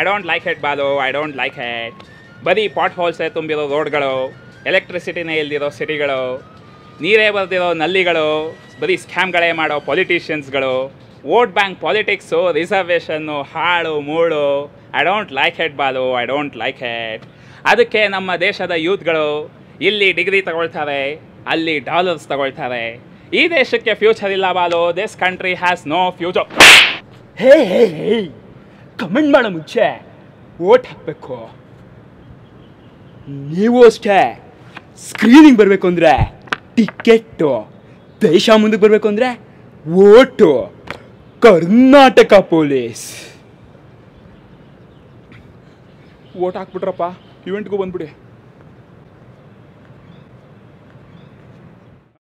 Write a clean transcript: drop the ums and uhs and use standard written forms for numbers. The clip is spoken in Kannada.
Don't like it Balu, I don't like it. ಬರೀ ಪಾಟ್ ಹೋಲ್ಸೇ ತುಂಬಿರೋ ರೋಡ್ಗಳು, ಎಲೆಕ್ಟ್ರಿಸಿಟಿನೇ ಇಲ್ದಿರೋ ಸಿಟಿಗಳು, ನೀರೇ ಬರೆದಿರೋ ನಲ್ಲಿಗಳು, ಬರೀ ಸ್ಕ್ಯಾಮ್ಗಳೇ ಮಾಡೋ ಪೊಲಿಟಿಷಿಯನ್ಸ್ಗಳು, ವೋಟ್ ಬ್ಯಾಂಕ್ ಪಾಲಿಟಿಕ್ಸು, ರಿಸರ್ವೇಷನ್ನು, ಹಾಳು ಮೂಳು. I don't like it Balu, I don't like it. ಅದಕ್ಕೆ ನಮ್ಮ ದೇಶದ ಯೂತ್ಗಳು ಇಲ್ಲಿ ಡಿಗ್ರಿ ತಗೊಳ್ತಾರೆ, ಅಲ್ಲಿ ಡಾಲರ್ಸ್ ತಗೊಳ್ತಾರೆ. ಈ ದೇಶಕ್ಕೆ ಫ್ಯೂಚರ್ ಇಲ್ಲ Balu. This country has no future. Hey hey hey, comment ಮಾಡೋ ಮುಂಚೆ ವೋಟ್ ಹಾಕಬೇಕು. ನೀವು ಅಷ್ಟೇ. ಸ್ಕ್ರೀನಿಂಗ್ ಬರಬೇಕು ಅಂದರೆ ಟಿಕೆಟ್ಟು, ದೇಶ ಮುಂದಕ್ಕೆ ಬರಬೇಕು ಅಂದರೆ ವೋಟು. ಕರ್ನಾಟಕ ಪೊಲೀಸ್. ವೋಟ್ ಹಾಕ್ಬಿಟ್ರಪ್ಪ, ಇವೆಂಟ್ಗೂ ಬಂದ್ಬಿಡಿ.